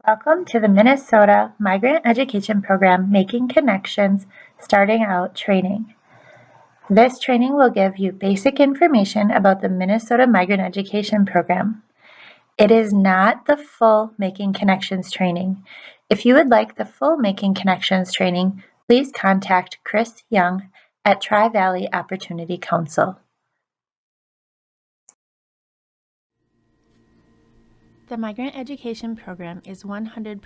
Welcome to the Minnesota Migrant Education Program Making Connections Starting Out training. This training will give you basic information about the Minnesota Migrant Education Program. It is not the full Making Connections training. If you would like the full Making Connections training, please contact Chris Young at Tri-Valley Opportunity Council. The Migrant Education Program is 100%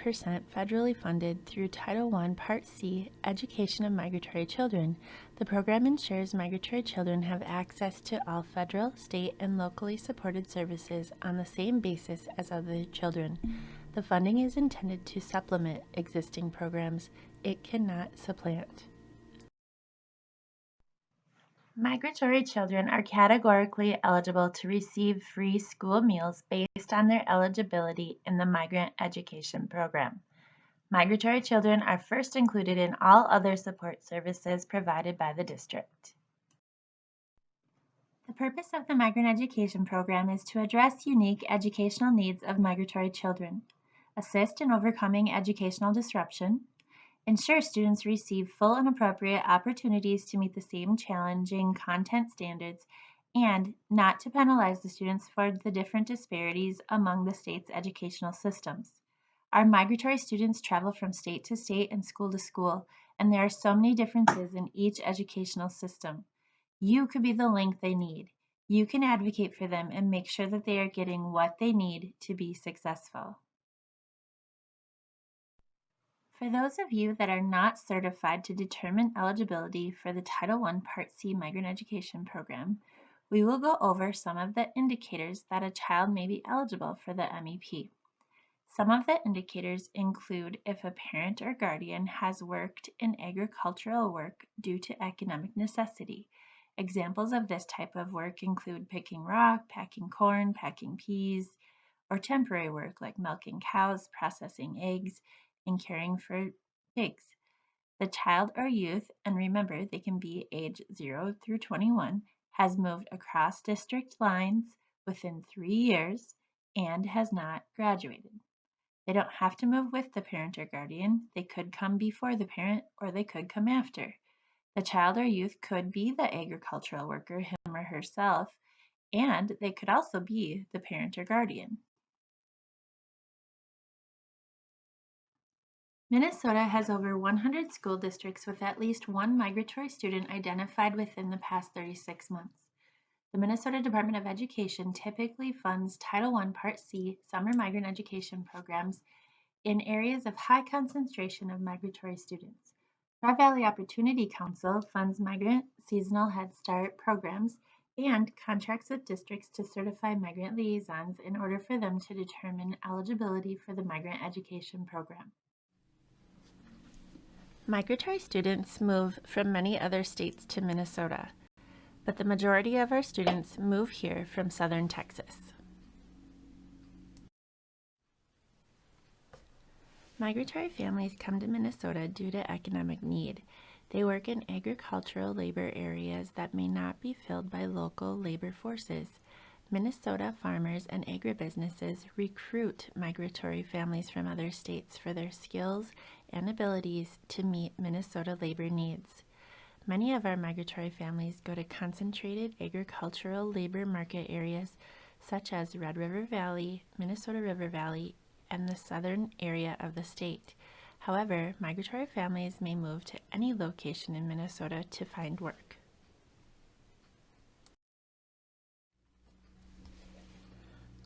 federally funded through Title I Part C, Education of Migratory Children. The program ensures migratory children have access to all federal, state, and locally supported services on the same basis as other children. The funding is intended to supplement existing programs. It cannot supplant. Migratory children are categorically eligible to receive free school meals based on their eligibility in the Migrant Education Program. Migratory children are first included in all other support services provided by the district. The purpose of the Migrant Education Program is to address unique educational needs of migratory children, assist in overcoming educational disruption, ensure students receive full and appropriate opportunities to meet the same challenging content standards, and not to penalize the students for the different disparities among the state's educational systems. Our migratory students travel from state to state and school to school, and there are so many differences in each educational system. You could be the link they need. You can advocate for them and make sure that they are getting what they need to be successful. For those of you that are not certified to determine eligibility for the Title I Part C Migrant Education Program, we will go over some of the indicators that a child may be eligible for the MEP. Some of the indicators include if a parent or guardian has worked in agricultural work due to economic necessity. Examples of this type of work include picking rock, packing corn, packing peas, or temporary work like milking cows, processing eggs, and caring for pigs. The child or youth, and remember they can be age 0 through 21, has moved across district lines within 3 years and has not graduated. They don't have to move with the parent or guardian. They could come before the parent or they could come after. The child or youth could be the agricultural worker, him or herself, and they could also be the parent or guardian. Minnesota has over 100 school districts with at least one migratory student identified within the past 36 months. The Minnesota Department of Education typically funds Title I Part C summer migrant education programs in areas of high concentration of migratory students. Tri-Valley Opportunity Council funds migrant seasonal Head Start programs and contracts with districts to certify migrant liaisons in order for them to determine eligibility for the migrant education program. Migratory students move from many other states to Minnesota, but the majority of our students move here from southern Texas. Migratory families come to Minnesota due to economic need. They work in agricultural labor areas that may not be filled by local labor forces. Minnesota farmers and agribusinesses recruit migratory families from other states for their skills and abilities to meet Minnesota labor needs. Many of our migratory families go to concentrated agricultural labor market areas such as Red River Valley, Minnesota River Valley, and the southern area of the state. However, migratory families may move to any location in Minnesota to find work.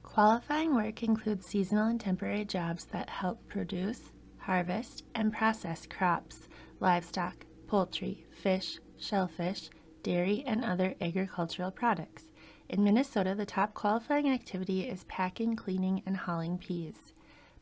Qualifying work includes seasonal and temporary jobs that help produce, harvest, and process crops, livestock, poultry, fish, shellfish, dairy, and other agricultural products. In Minnesota, the top qualifying activity is packing, cleaning, and hauling peas.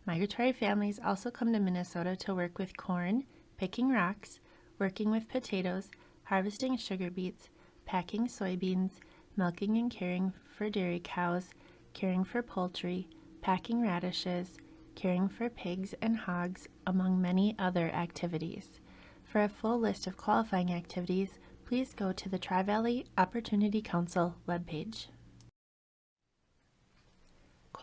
Migratory families also come to Minnesota to work with corn, picking rocks, working with potatoes, harvesting sugar beets, packing soybeans, milking and caring for dairy cows, caring for poultry, packing radishes, caring for pigs and hogs, among many other activities. For a full list of qualifying activities, please go to the Tri-Valley Opportunity Council webpage.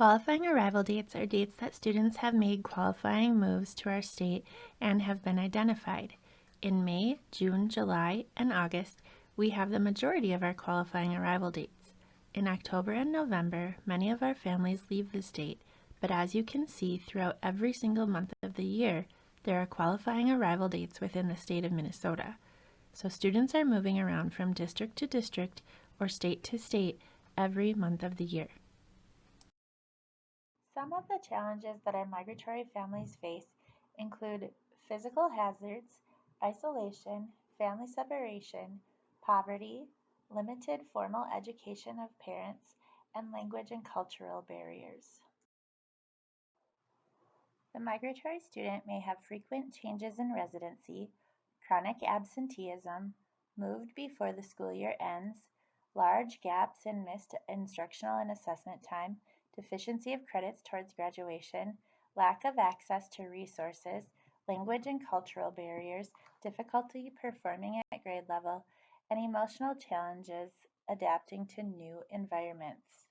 Qualifying arrival dates are dates that students have made qualifying moves to our state and have been identified. In May, June, July, and August, we have the majority of our qualifying arrival dates. In October and November, many of our families leave the state, but as you can see, throughout every single month of the year, there are qualifying arrival dates within the state of Minnesota. So students are moving around from district to district or state to state every month of the year. Some of the challenges that our migratory families face include physical hazards, isolation, family separation, poverty, limited formal education of parents, and language and cultural barriers. The migratory student may have frequent changes in residency, chronic absenteeism, moved before the school year ends, large gaps in missed instructional and assessment time, deficiency of credits towards graduation, lack of access to resources, language and cultural barriers, difficulty performing at grade level, and emotional challenges adapting to new environments.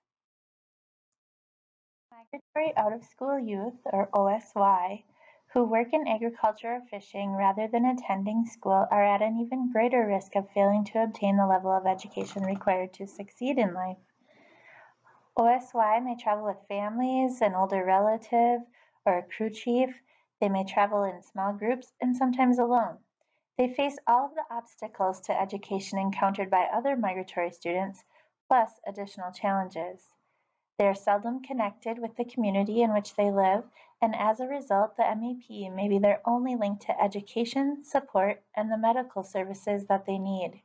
Migratory out-of-school youth, or OSY, who work in agriculture or fishing rather than attending school are at an even greater risk of failing to obtain the level of education required to succeed in life. OSY may travel with families, an older relative, or a crew chief. They may travel in small groups and sometimes alone. They face all of the obstacles to education encountered by other migratory students, plus additional challenges. They are seldom connected with the community in which they live, and as a result, the MEP may be their only link to education, support, and the medical services that they need.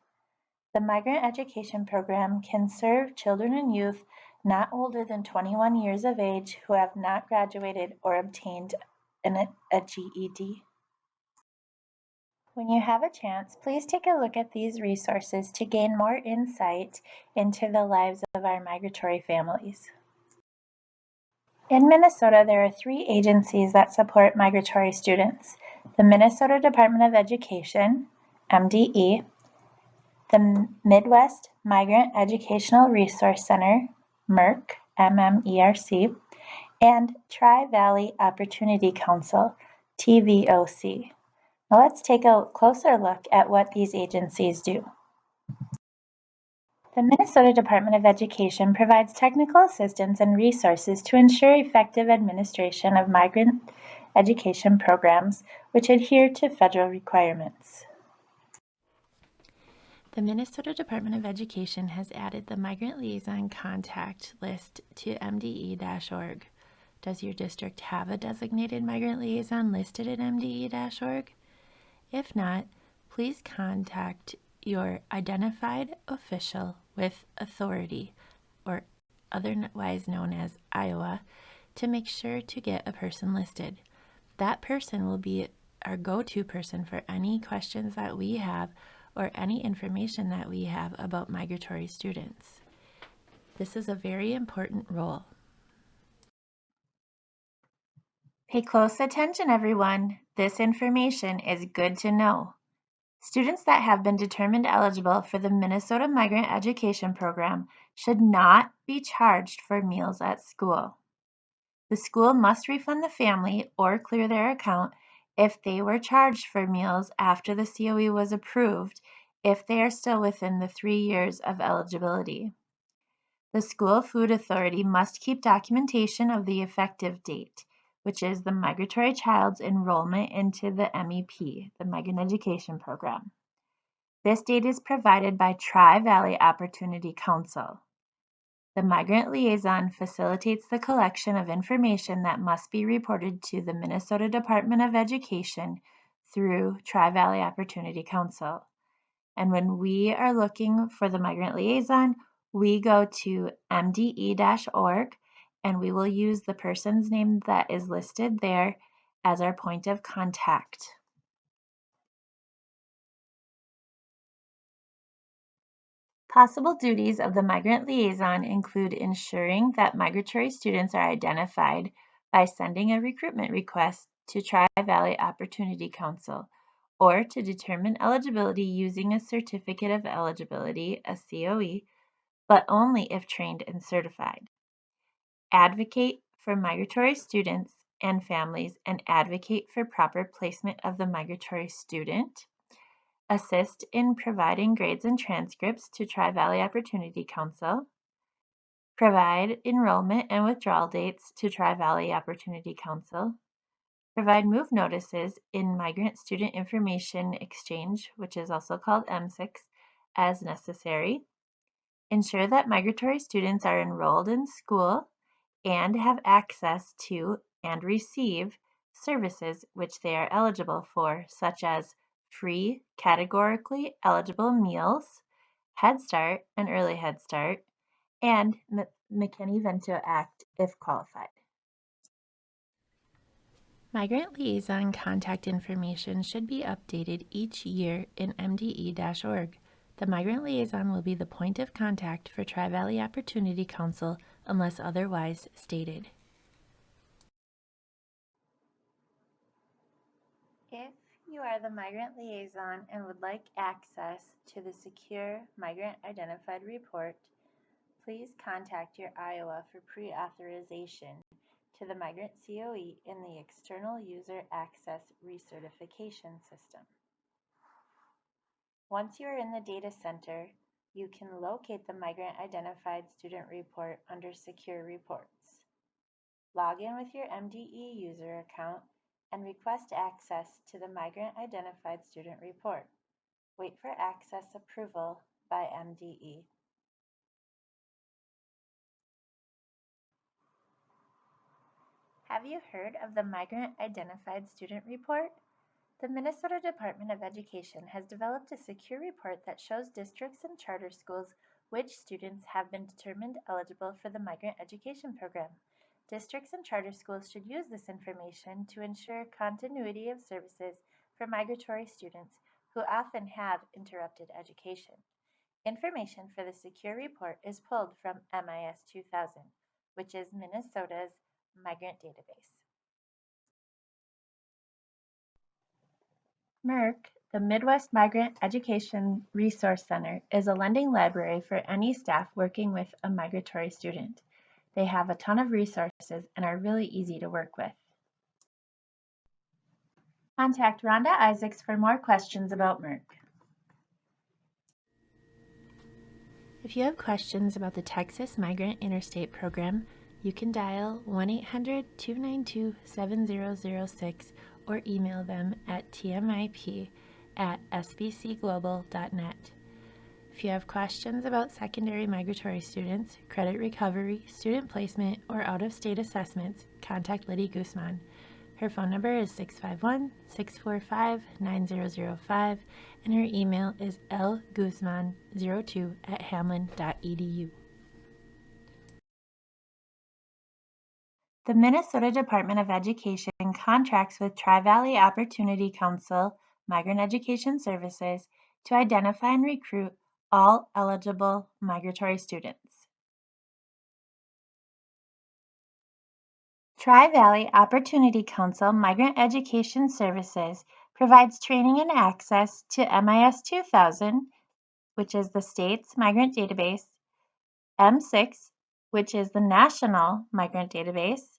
The Migrant Education Program can serve children and youth not older than 21 years of age who have not graduated or obtained a GED. When you have a chance, please take a look at these resources to gain more insight into the lives of our migratory families. In Minnesota, there are 3 agencies that support migratory students: the Minnesota Department of Education, MDE, the Midwest Migrant Educational Resource Center, MERC, MMERC, and Tri-Valley Opportunity Council, TVOC. Now let's take a closer look at what these agencies do. The Minnesota Department of Education provides technical assistance and resources to ensure effective administration of migrant education programs which adhere to federal requirements. The Minnesota Department of Education has added the Migrant Liaison Contact list to MDE.org. Does your district have a designated migrant liaison listed at MDE.org? If not, please contact your identified official with authority, or otherwise known as Iowa, to make sure to get a person listed. That person will be our go-to person for any questions that we have or any information that we have about migratory students. This is a very important role. Pay close attention, everyone. This information is good to know. Students that have been determined eligible for the Minnesota Migrant Education Program should not be charged for meals at school. The school must refund the family or clear their account if they were charged for meals after the COE was approved, if they are still within the 3 years of eligibility. The school food authority must keep documentation of the effective date, which is the migratory child's enrollment into the MEP, the Migrant Education Program. This date is provided by Tri-Valley Opportunity Council. The Migrant Liaison facilitates the collection of information that must be reported to the Minnesota Department of Education through Tri-Valley Opportunity Council. And when we are looking for the Migrant Liaison, we go to mde.org and we will use the person's name that is listed there as our point of contact. Possible duties of the Migrant Liaison include ensuring that migratory students are identified by sending a recruitment request to Tri-Valley Opportunity Council, or to determine eligibility using a Certificate of Eligibility, a COE, but only if trained and certified. advocate for migratory students and families and advocate for proper placement of the migratory student, assist in providing grades and transcripts to Tri-Valley Opportunity Council, provide enrollment and withdrawal dates to Tri-Valley Opportunity Council, provide move notices in Migrant Student Information Exchange, which is also called MSIX, as necessary, ensure that migratory students are enrolled in school and have access to and receive services which they are eligible for, such as free categorically eligible meals, Head Start and Early Head Start, and McKinney-Vento Act if qualified. Migrant liaison contact information should be updated each year in MDE-org. The migrant liaison will be the point of contact for Tri-Valley Opportunity Council unless otherwise stated. If you are the migrant liaison and would like access to the secure migrant identified report, please contact your Iowa for pre-authorization to the migrant COE in the External User Access Recertification System. Once you are in the data center, you can locate the migrant identified student report under Secure Reports. Log in with your MDE user account and request access to the migrant identified student report. Wait for access approval by MDE. Have you heard of the Migrant Identified Student Report? The Minnesota Department of Education has developed a secure report that shows districts and charter schools which students have been determined eligible for the Migrant Education Program. Districts and charter schools should use this information to ensure continuity of services for migratory students who often have interrupted education. Information for the secure report is pulled from MIS 2000, which is Minnesota's migrant database. MERC, the Midwest Migrant Education Resource Center, is a lending library for any staff working with a migratory student. They have a ton of resources and are really easy to work with. Contact Rhonda Isaacs for more questions about MERC. If you have questions about the Texas Migrant Interstate Program, you can dial 1-800-292-7006 or email them at tmip@sbcglobal.net. If you have questions about secondary migratory students, credit recovery, student placement, or out-of-state assessments, contact Liddy Guzman. Her phone number is 651-645-9005, and her email is lguzman02@hamlin.edu. The Minnesota Department of Education contracts with Tri-Valley Opportunity Council Migrant Education Services to identify and recruit all eligible migratory students. Tri-Valley Opportunity Council Migrant Education Services provides training and access to MIS 2000, which is the state's migrant database, MSIX, which is the national migrant database,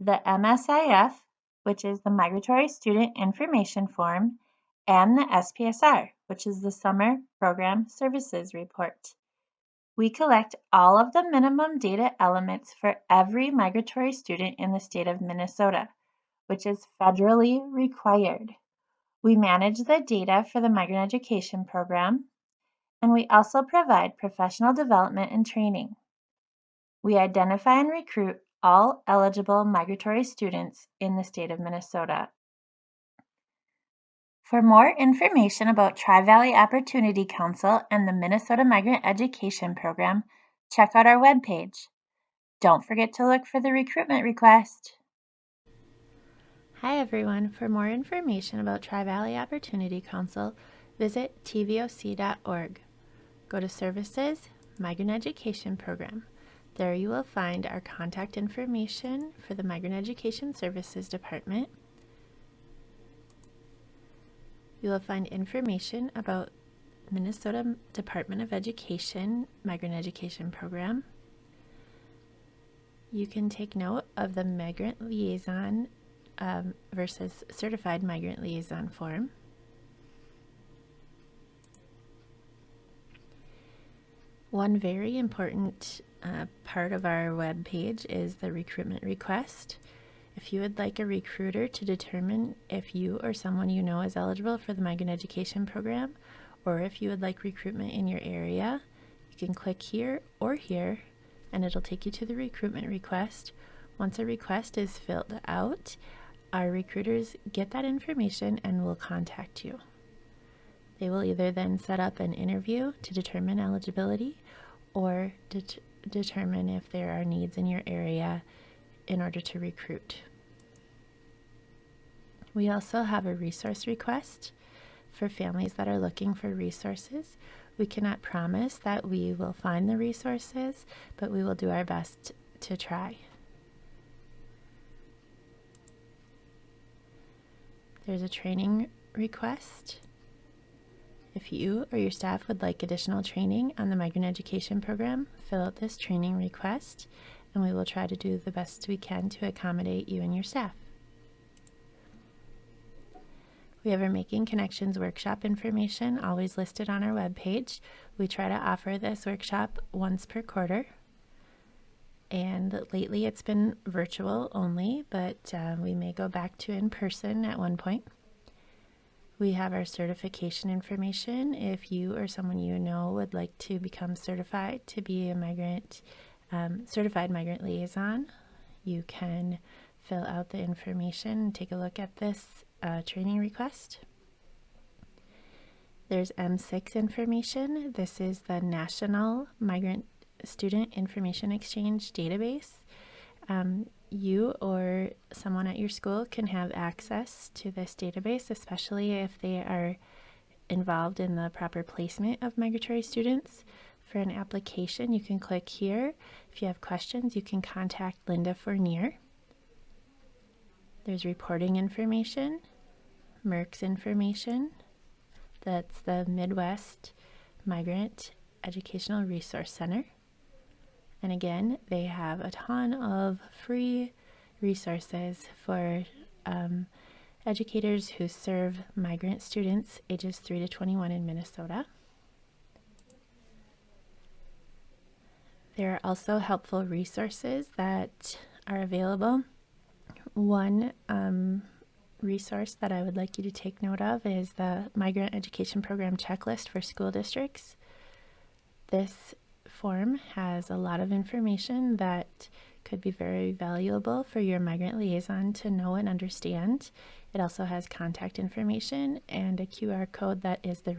the MSIF, which is the Migratory Student Information Form, and the SPSR, which is the Summer Program Services Report. We collect all of the minimum data elements for every migratory student in the state of Minnesota, which is federally required. We manage the data for the Migrant Education Program, and we also provide professional development and training. We identify and recruit all eligible migratory students in the state of Minnesota. For more information about Tri-Valley Opportunity Council and the Minnesota Migrant Education Program, check out our webpage. Don't forget to look for the recruitment request. Hi everyone. For more information about Tri-Valley Opportunity Council, visit tvoc.org. Go to Services, Migrant Education Program. There you will find our contact information for the Migrant Education Services Department. You will find information about Minnesota Department of Education Migrant Education Program. You can take note of the migrant liaison versus certified migrant liaison form. One very important part of our web page is the recruitment request. If you would like a recruiter to determine if you or someone you know is eligible for the Migrant Education Program, or if you would like recruitment in your area, you can click here or here, and it'll take you to the recruitment request. Once a request is filled out, our recruiters get that information and will contact you. They will either then set up an interview to determine eligibility or determine if there are needs in your area in order to recruit. We also have a resource request for families that are looking for resources. We cannot promise that we will find the resources, but we will do our best to try. There's a training request. If you or your staff would like additional training on the Migrant Education Program, fill out this training request, and we will try to do the best we can to accommodate you and your staff. We have our Making Connections workshop information always listed on our webpage. We try to offer this workshop once per quarter, and lately it's been virtual only, but we may go back to in person at one point. We have our certification information. If you or someone you know would like to become certified to be a certified migrant liaison, you can fill out the information and take a look at this training request. There's MSIX information. This is the National Migrant Student Information Exchange database. You or someone at your school can have access to this database, especially if they are involved in the proper placement of migratory students. For an application, you can click here. If you have questions, you can contact Linda Fournier. There's reporting information, MSIX information. That's the Midwest Migrant Educational Resource Center. And again, they have a ton of free resources for educators who serve migrant students ages 3 to 21 in Minnesota. There are also helpful resources that are available. One resource that I would like you to take note of is the Migrant Education Program checklist for school districts. This form has a lot of information that could be very valuable for your migrant liaison to know and understand. It also has contact information and a QR code that is the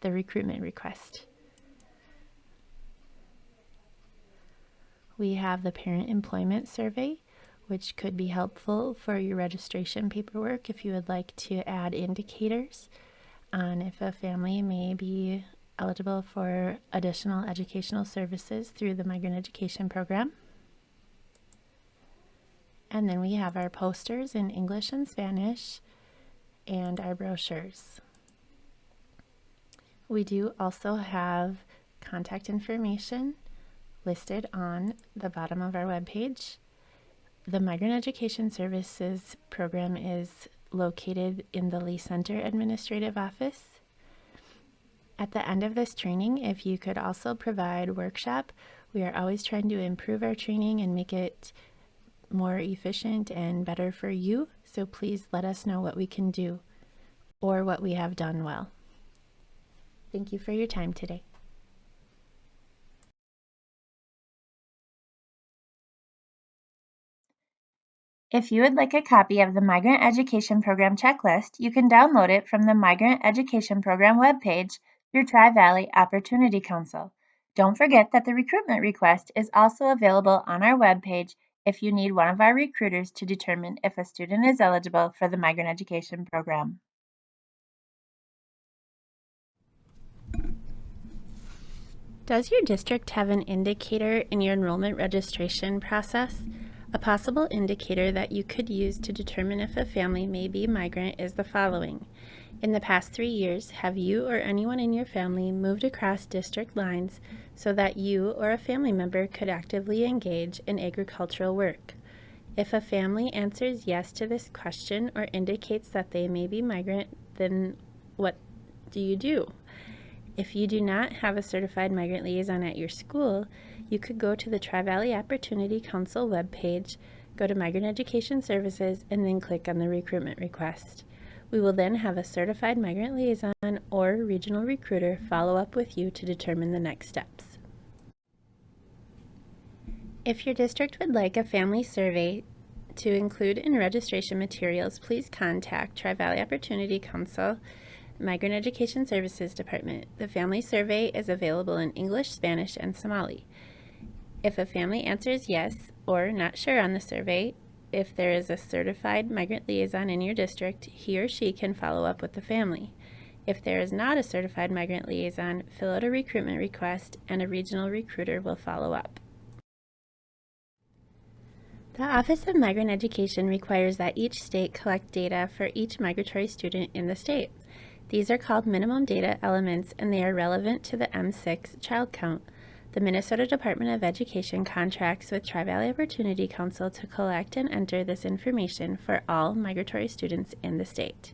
the recruitment request. We have the Parent Employment Survey, which could be helpful for your registration paperwork if you would like to add indicators on if a family may be eligible for additional educational services through the Migrant Education Program. And then we have our posters in English and Spanish and our brochures. We do also have contact information listed on the bottom of our webpage. The Migrant Education Services Program is located in the Lee Center Administrative Office. At the end of this training, if you could also provide workshop, we are always trying to improve our training and make it more efficient and better for you. So please let us know what we can do or what we have done well. Thank you for your time today. If you would like a copy of the Migrant Education Program checklist, you can download it from the Migrant Education Program webpage through Tri-Valley Opportunity Council. Don't forget that the recruitment request is also available on our webpage if you need one of our recruiters to determine if a student is eligible for the Migrant Education Program. Does your district have an indicator in your enrollment registration process? A possible indicator that you could use to determine if a family may be migrant is the following. In the past 3 years, have you or anyone in your family moved across district lines so that you or a family member could actively engage in agricultural work? If a family answers yes to this question or indicates that they may be migrant, then what do you do? If you do not have a certified migrant liaison at your school, you could go to the Tri-Valley Opportunity Council webpage, go to Migrant Education Services, and then click on the recruitment request. We will then have a certified migrant liaison or regional recruiter follow up with you to determine the next steps. If your district would like a family survey to include in registration materials, please contact Tri-Valley Opportunity Council, Migrant Education Services Department. The family survey is available in English, Spanish, and Somali. If a family answers yes or not sure on the survey, if there is a certified migrant liaison in your district, he or she can follow up with the family. If there is not a certified migrant liaison, fill out a recruitment request and a regional recruiter will follow up. The Office of Migrant Education requires that each state collect data for each migratory student in the state. These are called minimum data elements and they are relevant to the MSIX child count. The Minnesota Department of Education contracts with Tri-Valley Opportunity Council to collect and enter this information for all migratory students in the state.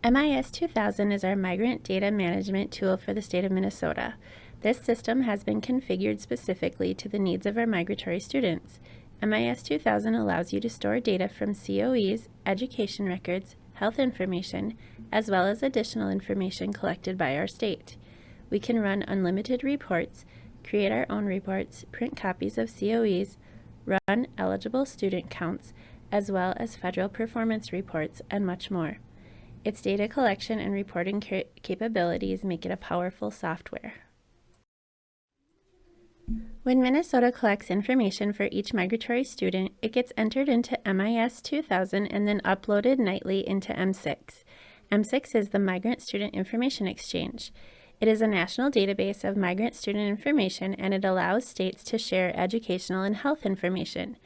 MIS 2000 is our migrant data management tool for the state of Minnesota. This system has been configured specifically to the needs of our migratory students. MIS 2000 allows you to store data from COEs, education records, health information, as well as additional information collected by our state. We can run unlimited reports, create our own reports, print copies of COEs, run eligible student counts, as well as federal performance reports, and much more. Its data collection and reporting capabilities make it a powerful software. When Minnesota collects information for each migratory student, it gets entered into MIS 2000 and then uploaded nightly into MSIX. MSIX is the Migrant Student Information Exchange. It is a national database of migrant student information and it allows states to share educational and health information.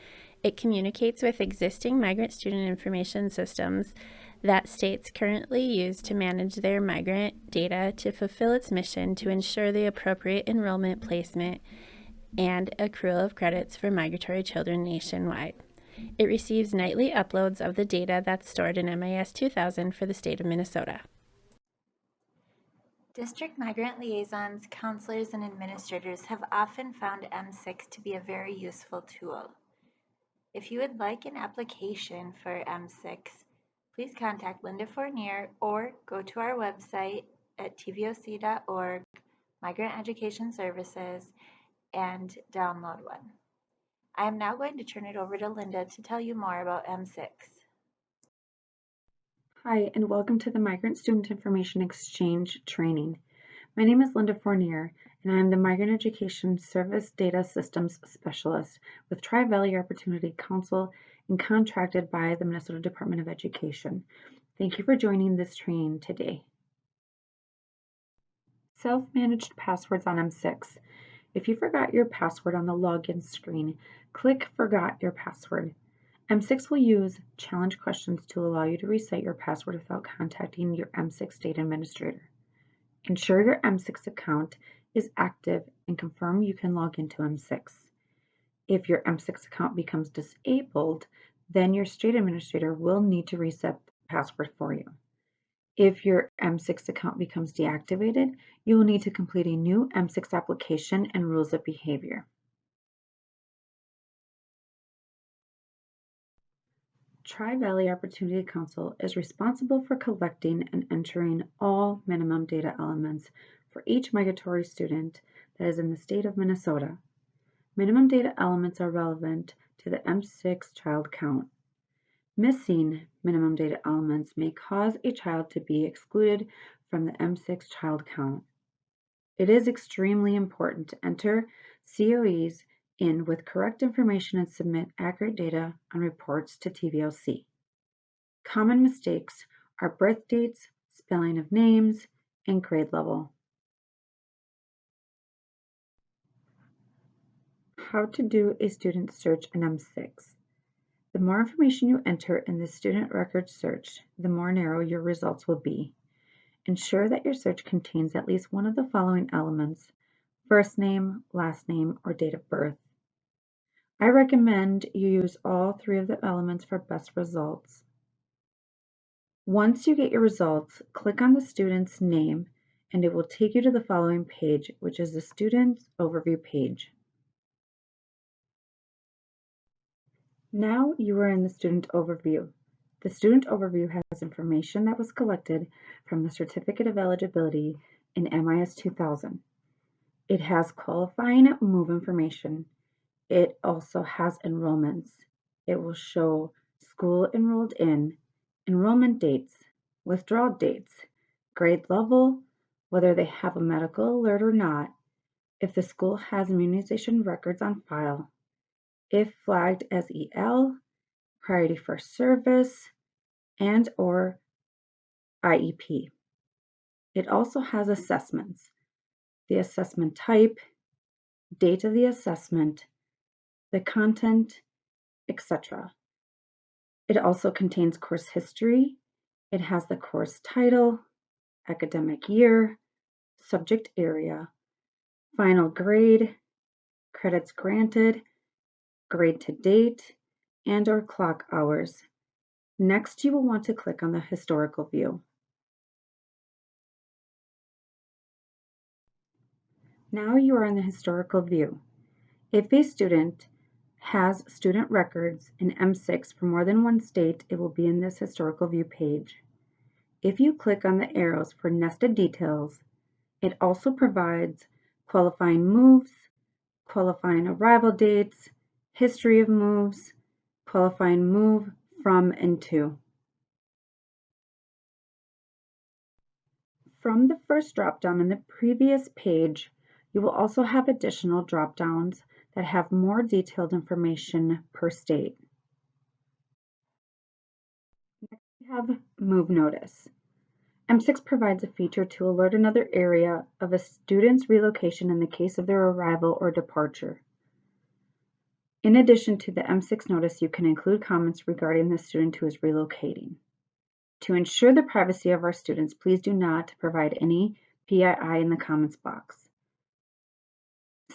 It communicates with existing migrant student information systems that states currently use to manage their migrant data to fulfill its mission to ensure the appropriate enrollment, placement, and accrual of credits for migratory children nationwide. It receives nightly uploads of the data that's stored in MIS 2000 for the state of Minnesota. District migrant liaisons, counselors, and administrators have often found MSIX to be a very useful tool. If you would like an application for MSIX, please contact Linda Fournier or go to our website at tvoc.org, Migrant Education Services, and download one. I am now going to turn it over to Linda to tell you more about MSIX. Hi, and welcome to the Migrant Student Information Exchange training. My name is Linda Fournier, and I am the Migrant Education Service Data Systems Specialist with Tri-Valley Opportunity Council and contracted by the Minnesota Department of Education. Thank you for joining this training today. Self-managed passwords on MSIX. If you forgot your password on the login screen, click Forgot Your Password. MSIX will use challenge questions to allow you to reset your password without contacting your MSIX state administrator. Ensure your MSIX account is active and confirm you can log into MSIX. If your MSIX account becomes disabled, then your state administrator will need to reset the password for you. If your MSIX account becomes deactivated, you will need to complete a new MSIX application and rules of behavior. Tri-Valley Opportunity Council is responsible for collecting and entering all minimum data elements for each migratory student that is in the state of Minnesota. Minimum data elements are relevant to the MSIX child count. Missing minimum data elements may cause a child to be excluded from the MSIX child count. It is extremely important to enter COEs in with correct information and submit accurate data on reports to TVOC. Common mistakes are birth dates, spelling of names, and grade level. How to do a student search in MSIX. The more information you enter in the student record search, the more narrow your results will be. Ensure that your search contains at least one of the following elements: first name, last name, or date of birth. I recommend you use all three of the elements for best results. Once you get your results, click on the student's name and it will take you to the following page, which is the student's overview page. Now you are in the student overview. The student overview has information that was collected from the Certificate of Eligibility in MIS 2000. It has qualifying move information. It also has enrollments. It will show school enrolled in, enrollment dates, withdrawal dates, grade level, whether they have a medical alert or not, if the school has immunization records on file, if flagged as EL, priority for service, and or IEP. It also has assessments, the assessment type, date of the assessment, the content, etc. It also contains course history. It has the course title, academic year, subject area, final grade, credits granted, grade to date, and or clock hours. Next, you will want to click on the historical view. Now you are in the historical view. If a student has student records in MSIX for more than one state, it will be in this historical view page. If you click on the arrows for nested details, it also provides qualifying moves, qualifying arrival dates, history of moves, qualifying move from and to. From the first dropdown in the previous page, you will also have additional dropdowns that have more detailed information per state. Next, we have Move Notice. MSIX provides a feature to alert another area of a student's relocation in the case of their arrival or departure. In addition to the MSIX notice, you can include comments regarding the student who is relocating. To ensure the privacy of our students, please do not provide any PII in the comments box.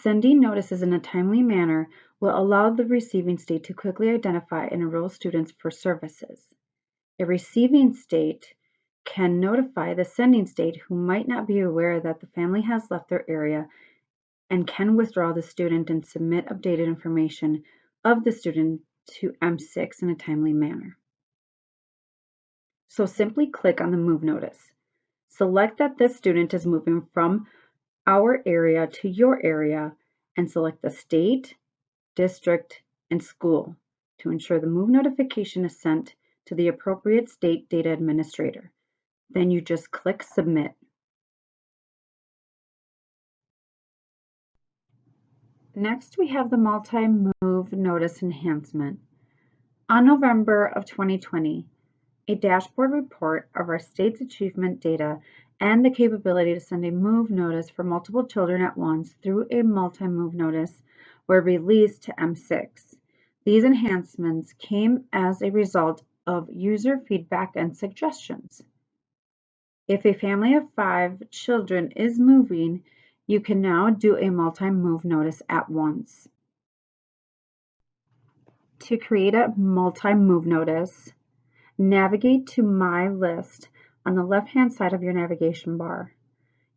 Sending notices in a timely manner will allow the receiving state to quickly identify and enroll students for services. A receiving state can notify the sending state who might not be aware that the family has left their area and can withdraw the student and submit updated information of the student to MSIX in a timely manner. So simply click on the Move Notice. Select that this student is moving from our area to your area and select the state, district, and school to ensure the move notification is sent to the appropriate state data administrator. Then you just click Submit. Next, we have the multi-move notice enhancement. On November of 2020, a dashboard report of our state's achievement data and the capability to send a move notice for multiple children at once through a multi-move notice were released to MSIX. These enhancements came as a result of user feedback and suggestions. If a family of 5 children is moving, you can now do a multi-move notice at once. To create a multi-move notice, navigate to My List on the left-hand side of your navigation bar.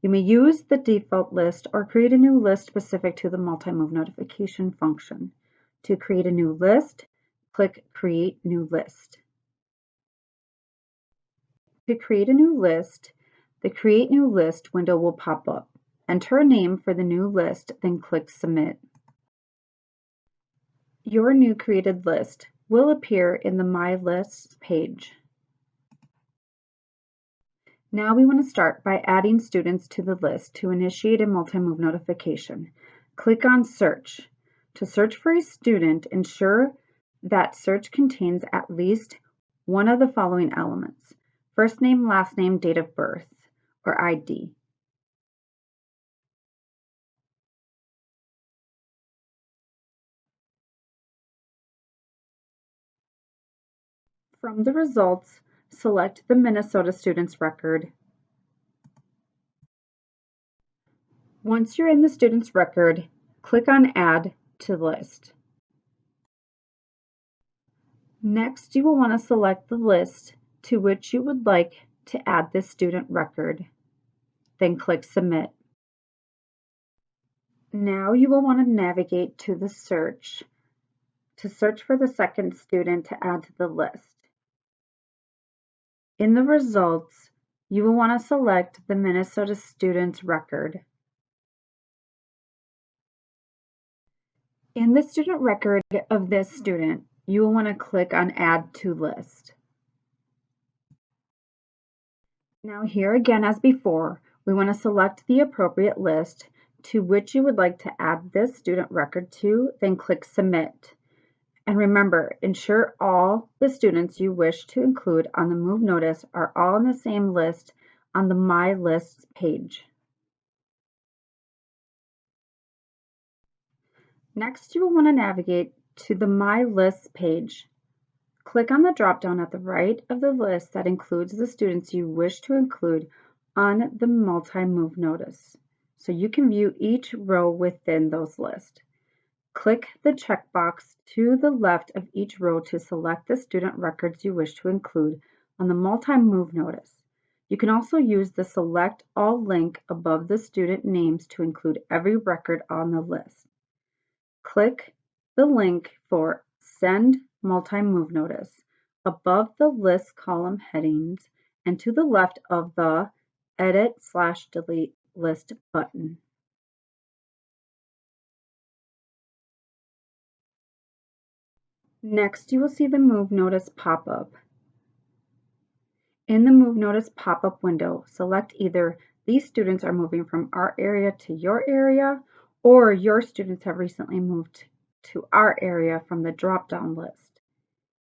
You may use the default list or create a new list specific to the multi-move notification function. To create a new list, click Create New List. To create a new list, the Create New List window will pop up. Enter a name for the new list, then click Submit. Your new created list will appear in the My Lists page. Now we want to start by adding students to the list to initiate a multi-move notification. Click on Search. To search for a student, ensure that search contains at least one of the following elements: first name, last name, date of birth, or ID. From the results, select the Minnesota student's record. Once you're in the student's record, click on Add to List. Next, you will want to select the list to which you would like to add this student record. Then click Submit. Now you will want to navigate to the search to search for the second student to add to the list. In the results, you will want to select the Minnesota student's record. In the student record of this student, you will want to click on Add to List. Now here again, as before, we want to select the appropriate list to which you would like to add this student record to, then click Submit. And remember, ensure all the students you wish to include on the move notice are all on the same list on the My Lists page. Next, you will want to navigate to the My Lists page. Click on the drop-down at the right of the list that includes the students you wish to include on the multi-move notice, so you can view each row within those lists. Click the checkbox to the left of each row to select the student records you wish to include on the multi-move notice. You can also use the Select All link above the student names to include every record on the list. Click the link for Send Multi-Move Notice above the list column headings and to the left of the Edit/Delete List button. Next, you will see the Move Notice pop-up. In the Move Notice pop-up window, select either these students are moving from our area to your area, or your students have recently moved to our area from the drop-down list.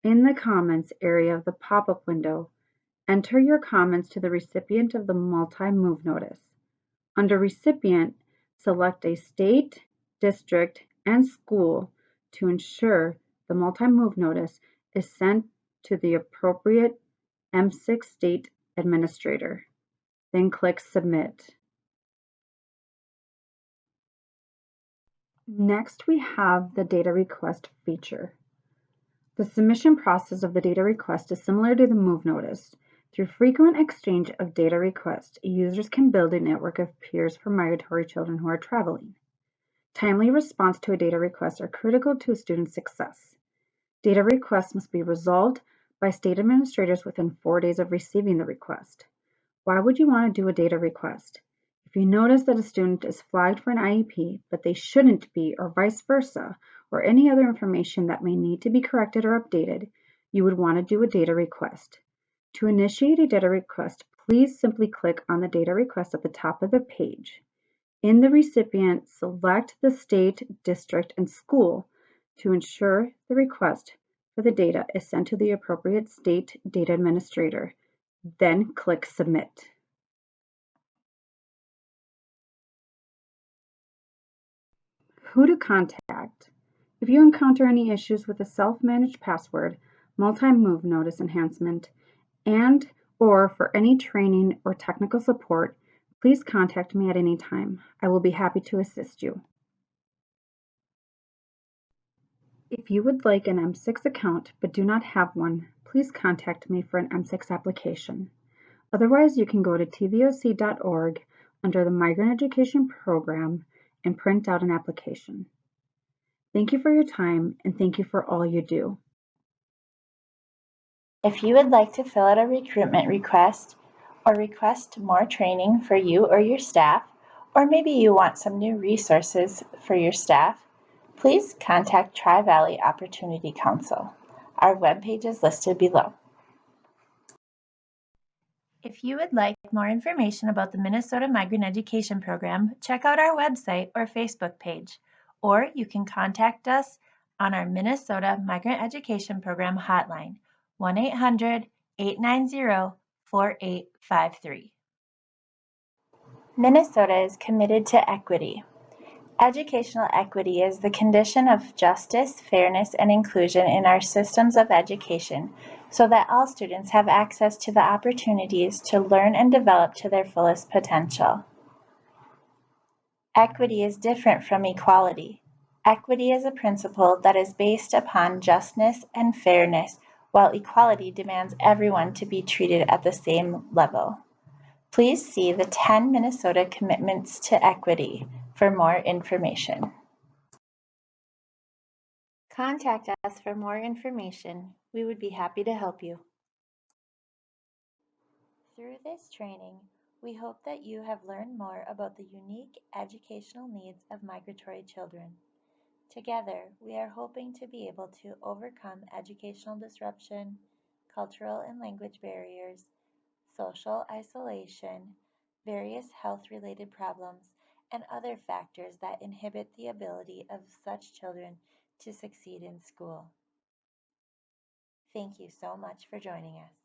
In the Comments area of the pop-up window, enter your comments to the recipient of the multi-move notice. Under Recipient, select a state, district, and school to ensure the multi-move notice is sent to the appropriate MSIX state administrator. Then click Submit. Next, we have the data request feature. The submission process of the data request is similar to the move notice. Through frequent exchange of data requests, users can build a network of peers for migratory children who are traveling. Timely response to a data request are critical to a student's success. Data requests must be resolved by state administrators within 4 days of receiving the request. Why would you want to do a data request? If you notice that a student is flagged for an IEP, but they shouldn't be, or vice versa, or any other information that may need to be corrected or updated, you would want to do a data request. To initiate a data request, please simply click on the data request at the top of the page. In the recipient, select the state, district, and school to ensure the request for the data is sent to the appropriate state data administrator. Then click Submit. Who to contact. If you encounter any issues with a self-managed password, multi-move notice enhancement, or for any training or technical support, please contact me at any time. I will be happy to assist you. If you would like an MSIX account but do not have one, please contact me for an MSIX application. Otherwise, you can go to tvoc.org under the Migrant Education Program and print out an application. Thank you for your time, and thank you for all you do. If you would like to fill out a recruitment request or request more training for you or your staff, or maybe you want some new resources for your staff, please contact Tri-Valley Opportunity Council. Our webpage is listed below. If you would like more information about the Minnesota Migrant Education Program, check out our website or Facebook page, or you can contact us on our Minnesota Migrant Education Program hotline, 1-800-890-4853. Minnesota is committed to equity. Educational equity is the condition of justice, fairness, and inclusion in our systems of education so that all students have access to the opportunities to learn and develop to their fullest potential. Equity is different from equality. Equity is a principle that is based upon justness and fairness, while equality demands everyone to be treated at the same level. Please see the 10 Minnesota Commitments to Equity for more information. Contact us for more information. We would be happy to help you. Through this training, we hope that you have learned more about the unique educational needs of migratory children. Together, we are hoping to be able to overcome educational disruption, cultural and language barriers, social isolation, various health-related problems, and other factors that inhibit the ability of such children to succeed in school. Thank you so much for joining us.